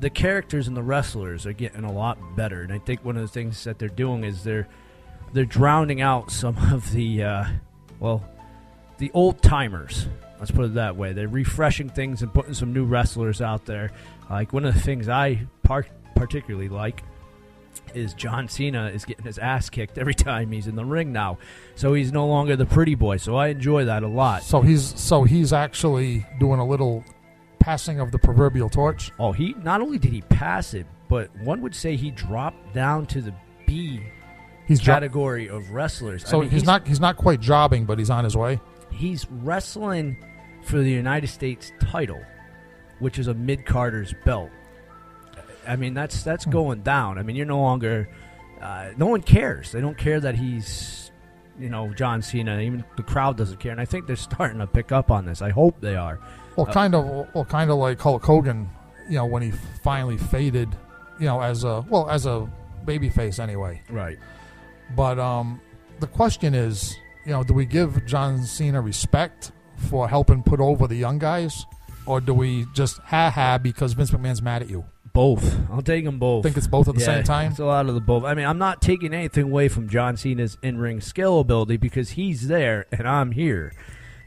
the characters and the wrestlers are getting a lot better, and I think one of the things that they're doing is they're drowning out some of the the old timers. Let's put it that way. They're refreshing things and putting some new wrestlers out there. Like one of the things I particularly like is John Cena is getting his ass kicked every time he's in the ring now. So he's no longer the pretty boy. So I enjoy that a lot. So he's actually doing a little passing of the proverbial torch. Oh, he not only did he pass it, but one would say he dropped down to the B category of wrestlers. So he's not quite jobbing, but he's on his way. He's wrestling for the United States title, which is a mid-carder's belt. I mean, that's going down. I mean, you're no longer no one cares. They don't care that he's, John Cena. Even the crowd doesn't care. And I think they're starting to pick up on this. I hope they are. Well, kind of like Hulk Hogan, when he finally faded, as a babyface anyway. Right. But the question is, do we give John Cena respect for helping put over the young guys, or do we just because Vince McMahon's mad at you? Both. I'll take them both. Think it's both at the same time? It's a lot of the both. I mean, I'm not taking anything away from John Cena's in-ring skill ability because he's there and I'm here.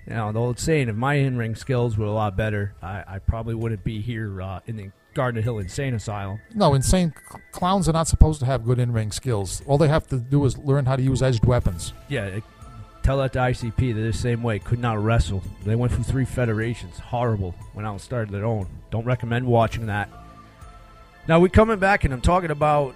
The old saying, if my in-ring skills were a lot better, I probably wouldn't be here in the Garden Hill Insane Asylum. No, insane clowns are not supposed to have good in-ring skills. All they have to do is learn how to use edged weapons. Yeah, tell that to ICP. They're the same way. Could not wrestle. They went through 3 federations. Horrible. Went out and started their own. Don't recommend watching that. Now, we're coming back, and I'm talking about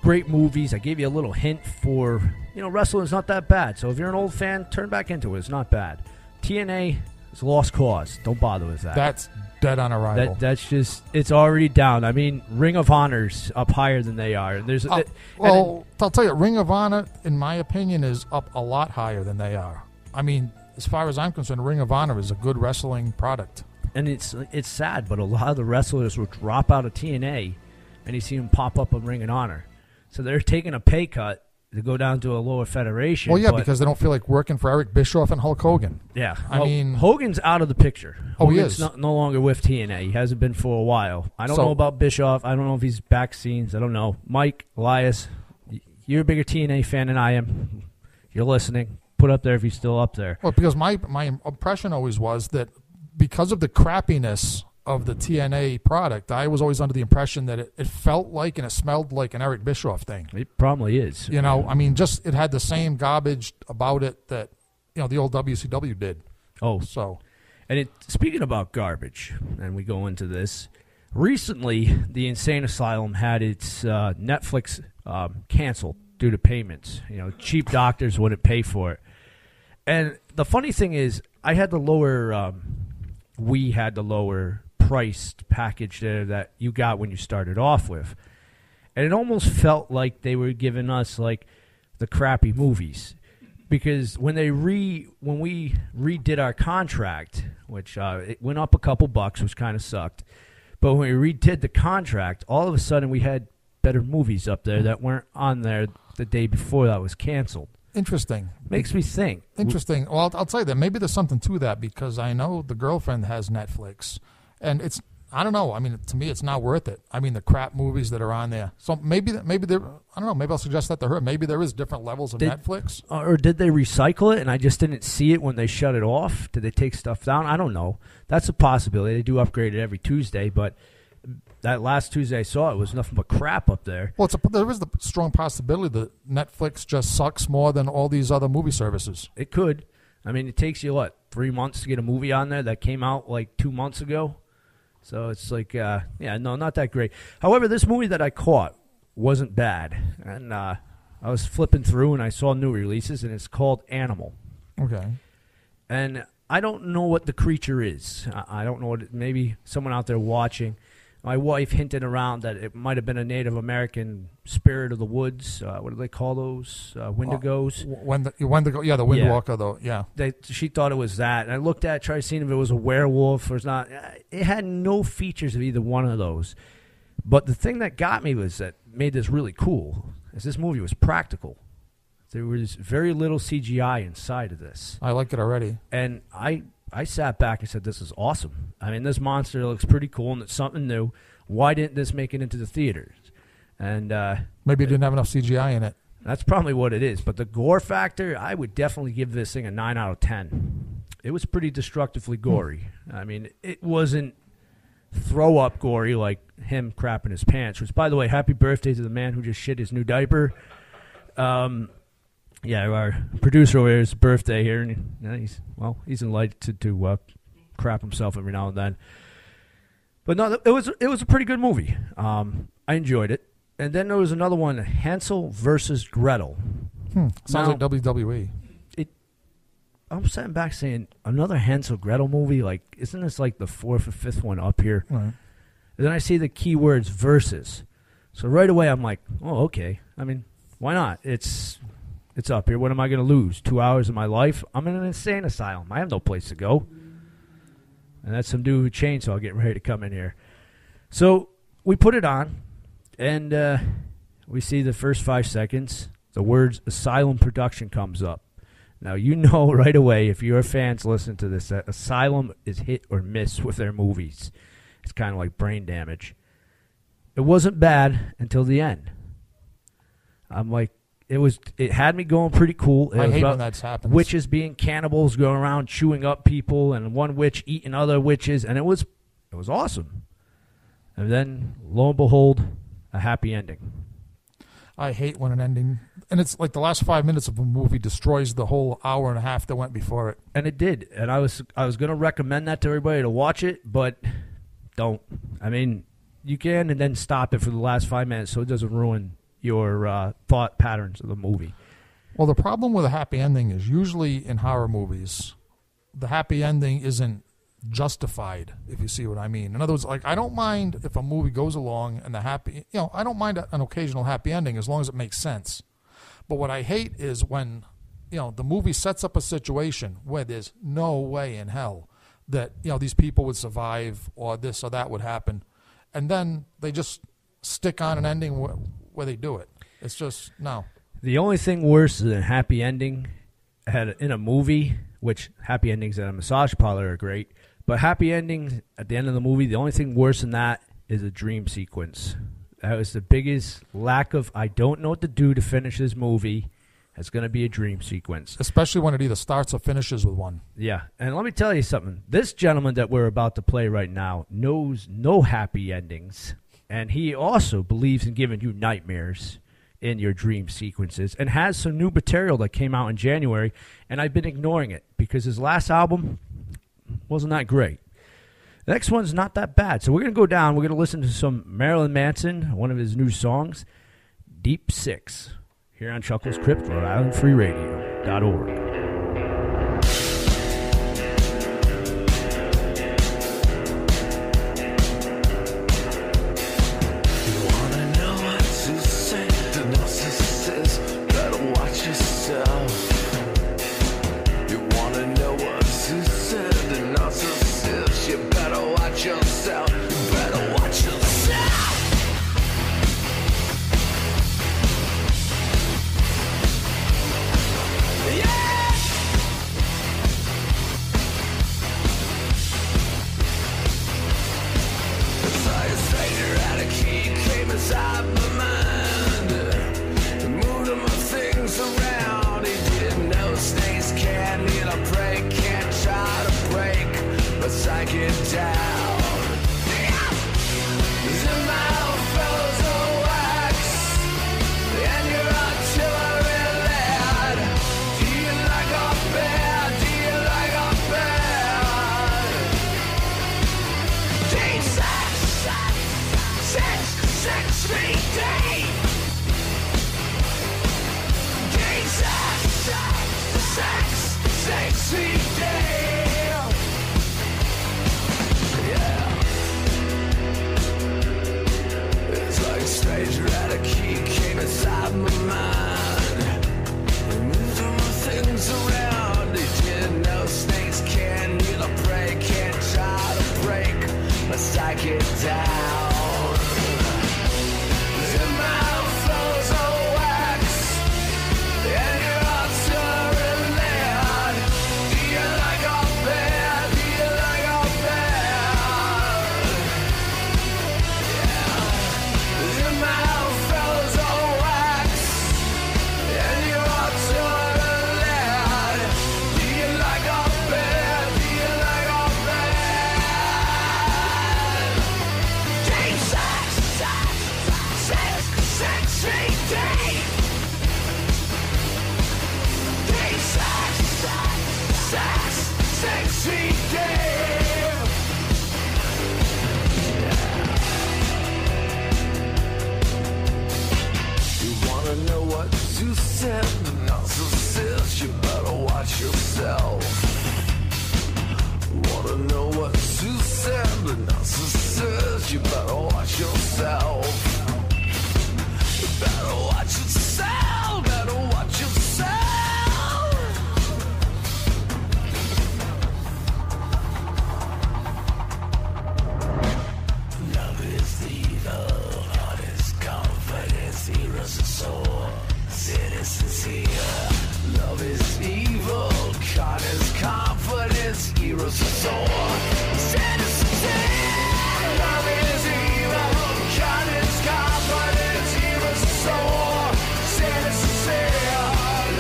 great movies. I gave you a little hint for, wrestling is not that bad. So if you're an old fan, turn back into it. It's not bad. TNA is a lost cause. Don't bother with that. That's dead on arrival. That's just, it's already down. I mean, Ring of Honor's up higher than they are. And I'll tell you, Ring of Honor, in my opinion, is up a lot higher than they are. I mean, as far as I'm concerned, Ring of Honor is a good wrestling product. And it's sad, but a lot of the wrestlers will drop out of TNA, and you see them pop up on Ring of Honor. So they're taking a pay cut to go down to a lower federation. Well, yeah, because they don't feel like working for Eric Bischoff and Hulk Hogan. Yeah. I mean, Hogan's out of the picture. Hogan's he is. No longer with TNA. He hasn't been for a while. I don't know about Bischoff. I don't know if he's back scenes. I don't know. Mike, Elias, you're a bigger TNA fan than I am. You're listening. Put up there if he's still up there. Well, because my impression always was that because of the crappiness of the TNA product, I was always under the impression that it felt like and it smelled like an Eric Bischoff thing. It probably is. I mean, just it had the same garbage about it that the old WCW did. Oh, so. And speaking about garbage, and we go into this, recently the Insane Asylum had its Netflix canceled due to payments. Cheap doctors wouldn't pay for it. And the funny thing is, we had the lower priced package there that you got when you started off with. And it almost felt like they were giving us like the crappy movies. Because when we redid our contract, which it went up a couple bucks, which kind of sucked. But when we redid the contract, all of a sudden we had better movies up there that weren't on there the day before that was canceled. Interesting. Makes me think. Interesting. Well, I'll tell you that maybe there's something to that because I know the girlfriend has Netflix, and I don't know. I mean, to me, it's not worth it. I mean, the crap movies that are on there. So maybe there. I don't know. Maybe I'll suggest that to her. Maybe there is different levels of Netflix. Or did they recycle it and I just didn't see it when they shut it off? Did they take stuff down? I don't know. That's a possibility. They do upgrade it every Tuesday, but that last Tuesday I saw it was nothing but crap up there. Well, there is the strong possibility that Netflix just sucks more than all these other movie services. It could. I mean, it takes you, 3 months to get a movie on there that came out 2 months ago? So it's not that great. However, this movie that I caught wasn't bad. And I was flipping through and I saw new releases, and it's called Animal. Okay. And I don't know what the creature is. I don't know maybe someone out there watching. My wife hinted around that it might have been a Native American spirit of the woods. What do they call those? Wendigos? Wendigo, yeah, the Windwalker, though, yeah. She thought it was that. And I looked at it, tried to see if it was a werewolf or not. It had no features of either one of those. But the thing that got me made this really cool is this movie was practical. There was very little CGI inside of this. I like it already. And I sat back and said, this is awesome. I mean, this monster looks pretty cool, and it's something new. why didn't this make it into the theaters? And maybe it didn't have enough CGI in it. That's probably what it is. But the gore factor, I would definitely give this thing a 9 out of 10. It was pretty destructively gory. I mean, it wasn't throw-up gory like him crapping his pants, which, by the way, happy birthday to the man who just shit his new diaper. Yeah, our producer over here, his birthday here, and he's enlightened to crap himself every now and then. But no, it was a pretty good movie. I enjoyed it. And then there was another one, Hansel versus Gretel. Sounds like WWE. I'm sitting back saying, another Hansel Gretel movie? Like, isn't this like the fourth or fifth one up here? Right. And then I see the keywords versus. So right away I'm like, oh, okay. I mean, why not? It's up here. What am I going to lose? 2 hours of my life? I'm in an insane asylum. I have no place to go. And that's some dude with a chainsaw getting ready to come in here. So we put it on, and we see the first 5 seconds. The words Asylum Production comes up. Now, you know right away, if your fans listen to this, that Asylum is hit or miss with their movies. It's kind of like brain damage. It wasn't bad until the end. I'm like, it had me going pretty cool. I hate when that happens. Witches being cannibals, going around chewing up people, and one witch eating other witches, and it was awesome. And then, lo and behold, a happy ending. I hate when an ending, and it's like the last 5 minutes of a movie destroys the whole hour and a half that went before it. And it did. And I was going to recommend that to everybody to watch it, but don't. I mean, you can, and then stop it for the last 5 minutes so it doesn't ruin your thought patterns of the movie. Well, the problem with a happy ending is usually in horror movies, the happy ending isn't justified, if you see what I mean. In other words, like, I don't mind if a movie goes along and I don't mind an occasional happy ending as long as it makes sense. But what I hate is when, the movie sets up a situation where there's no way in hell that, these people would survive or this or that would happen. And then they just stick on an ending where they do it. It's just, no. The only thing worse than a happy ending in a movie, which happy endings at a massage parlor are great, but happy endings at the end of the movie, the only thing worse than that is a dream sequence. That was the biggest lack of, I don't know what to do to finish this movie. It's going to be a dream sequence. Especially when it either starts or finishes with one. Yeah, and let me tell you something. This gentleman that we're about to play right now knows no happy endings, and he also believes in giving you nightmares in your dream sequences, and has some new material that came out in January, and I've been ignoring it because his last album wasn't that great. The next one's not that bad. So we're going to go down. We're going to listen to some Marilyn Manson, one of his new songs, Deep Six, here on Chuckles Crypt, Rhode Island Free Radio.org. was sore. Sinister, love is evil. God is confidence, he was sore. Sinister,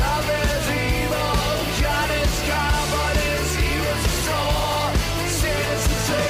love is evil. God is confidence, he was sore. Sinister,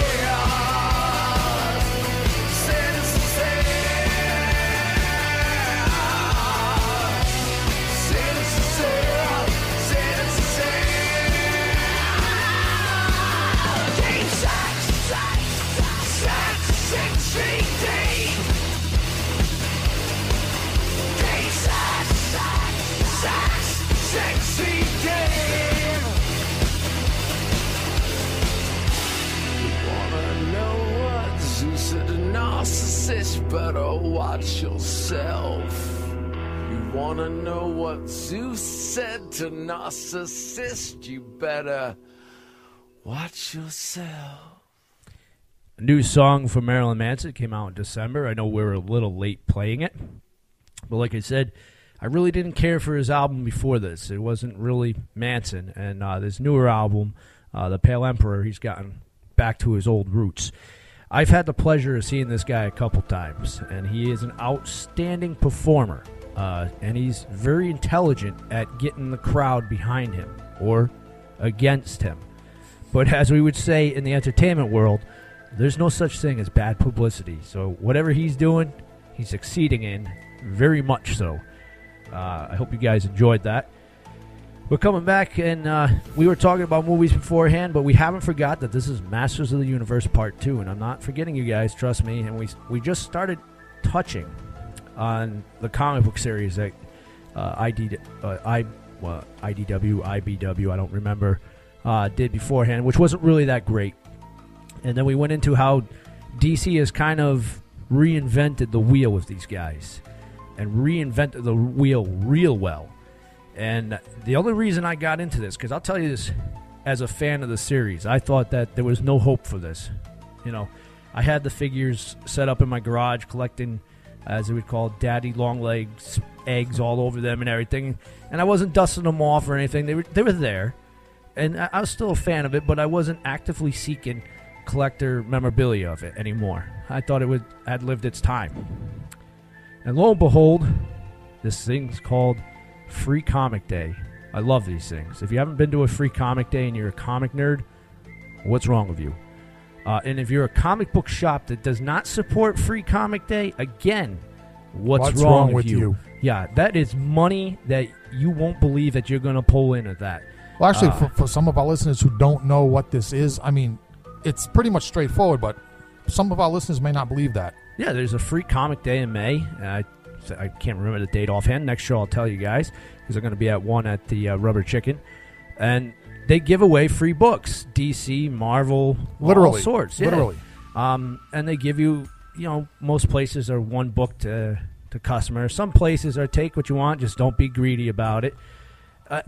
narcissist, better watch yourself. You wanna know what Zeus said to narcissist? You better watch yourself. A new song from Marilyn Manson came out in December. I know we're a little late playing it, but like I said, I really didn't care for his album before this. It wasn't really Manson, and this newer album, The Pale Emperor, he's gotten back to his old roots. I've had the pleasure of seeing this guy a couple times, and he is an outstanding performer, and he's very intelligent at getting the crowd behind him or against him. But as we would say in the entertainment world, there's no such thing as bad publicity. So whatever he's doing, he's succeeding in, very much so. I hope you guys enjoyed that. We're coming back, and we were talking about movies beforehand, but we haven't forgot that this is Masters of the Universe Part 2, and I'm not forgetting you guys, trust me. And we just started touching on the comic book series that IDW, I don't remember, did beforehand, which wasn't really that great. And then we went into how DC has kind of reinvented the wheel with these guys and reinvented the wheel real well. And the only reason I got into this, because I'll tell you this, as a fan of the series, I thought that there was no hope for this. You know, I had the figures set up in my garage, collecting, as they would call, daddy long legs, eggs all over them and everything. And I wasn't dusting them off or anything. They were there. And I was still a fan of it, but I wasn't actively seeking collector memorabilia of it anymore. I thought it had lived its time. And lo and behold, this thing's called Free Comic Day. I love these things. If you haven't been to a Free Comic Day and you're a comic nerd, what's wrong with you? And if you're a comic book shop that does not support Free Comic Day, again, what's wrong with you? Yeah, that is money that you won't believe that you're going to pull in at that. Well, actually, for some of our listeners who don't know what this is, I mean, it's pretty much straightforward, but some of our listeners may not believe that. Yeah, there's a Free Comic Day in May. I can't remember the date offhand. Next show I'll tell you guys, because they're going to be at one at the Rubber Chicken. And they give away free books. DC, Marvel, literally, all sorts. Yeah. Literally. And they give you, most places are one book to customers. Some places are take what you want, just don't be greedy about it.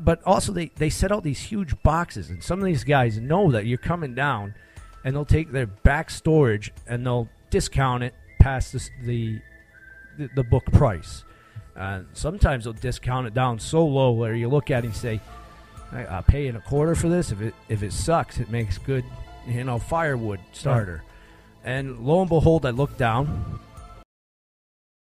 But also they set out these huge boxes, and some of these guys know that you're coming down, and they'll take their back storage and they'll discount it past the book price. Sometimes they'll discount it down so low where you look at it and say, I'll pay a quarter for this. If it sucks, it makes good, firewood starter. And lo and behold, I look down,